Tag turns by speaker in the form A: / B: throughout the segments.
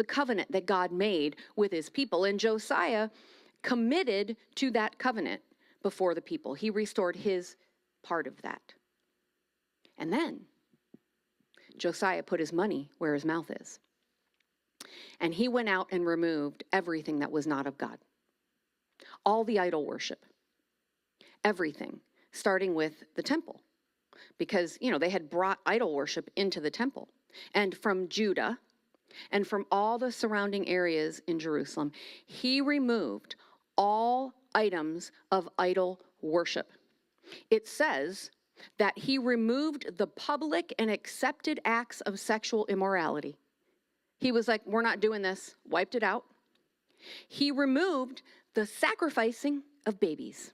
A: the covenant that God made with his people. And Josiah committed to that covenant before the people. He restored his part of that. And then Josiah put his money where his mouth is. And he went out and removed everything that was not of God. All the idol worship. Everything. Starting with the temple. Because, they had brought idol worship into the temple. And from Judah and from all the surrounding areas in Jerusalem, he removed all items of idol worship. It says that he removed the public and accepted acts of sexual immorality. He was like, we're not doing this, wiped it out. He removed the sacrificing of babies.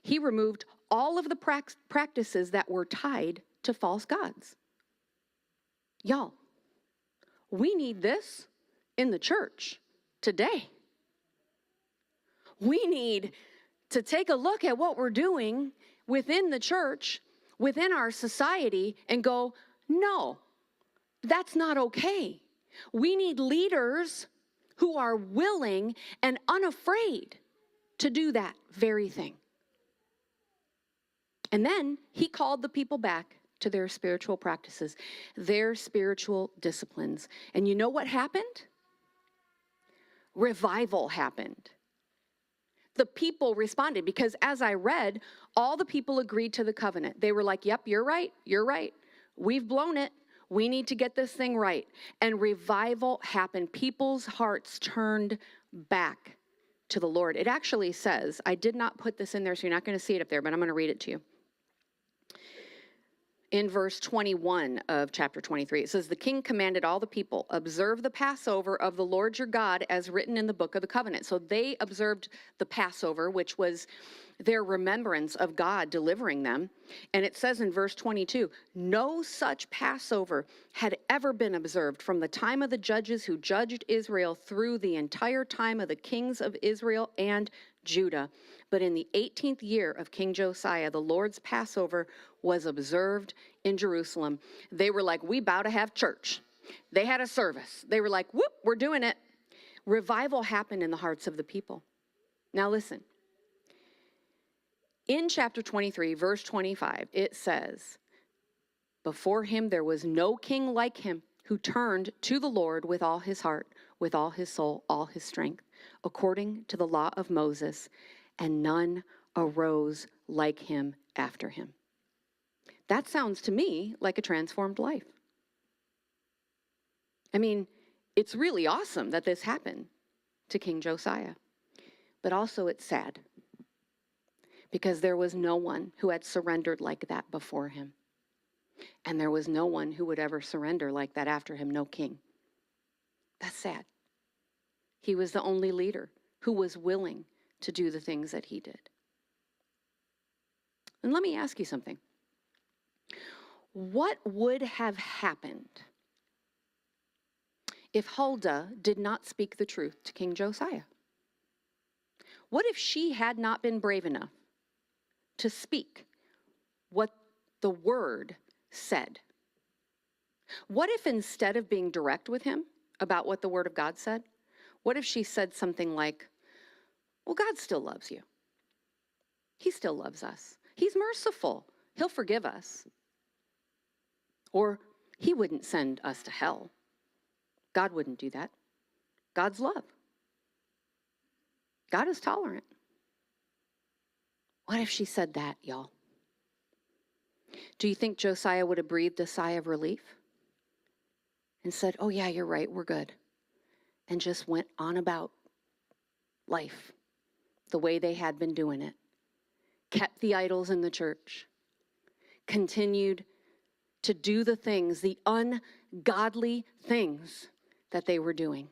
A: He removed all of the practices that were tied to false gods. Y'all, we need this in the church today. We need to take a look at what we're doing within the church, within our society, and go, no, that's not okay. We need leaders who are willing and unafraid to do that very thing. And then he called the people back to their spiritual practices, their spiritual disciplines. And you know what happened? Revival happened. The people responded because as I read, all the people agreed to the covenant. They were like, yep, you're right. We've blown it. We need to get this thing right. And revival happened. People's hearts turned back to the Lord. It actually says, I did not put this in there, so you're not going to see it up there, but I'm going to read it to you. In verse 21 of chapter 23, it says, the king commanded all the people, observe the Passover of the Lord your God as written in the book of the covenant. So they observed the Passover, which was their remembrance of God delivering them. And it says in verse 22, no such Passover had ever been observed from the time of the judges who judged Israel through the entire time of the kings of Israel and Judah. But in the 18th year of King Josiah, the Lord's Passover was observed in Jerusalem. They were like, we bow to have church. They had a service. They were like, whoop, we're doing it. Revival happened in the hearts of the people. Now listen. In chapter 23, verse 25, it says, before him there was no king like him who turned to the Lord with all his heart, with all his soul, all his strength, according to the law of Moses, and none arose like him after him. That sounds to me like a transformed life. I mean, it's really awesome that this happened to King Josiah, but also it's sad because there was no one who had surrendered like that before him. And there was no one who would ever surrender like that after him, no king. That's sad. He was the only leader who was willing to do the things that he did. And let me ask you something. What would have happened if Huldah did not speak the truth to King Josiah? What if she had not been brave enough to speak what the word said? What if instead of being direct with him about what the word of God said, what if she said something like, well, God still loves you. He still loves us. He's merciful. He'll forgive us. Or he wouldn't send us to hell. God wouldn't do that. God's love. God is tolerant. What if she said that, y'all? Do you think Josiah would have breathed a sigh of relief and said, oh yeah, you're right, we're good, and just went on about life the way they had been doing it, kept the idols in the church, continued to do the things, the ungodly things that they were doing?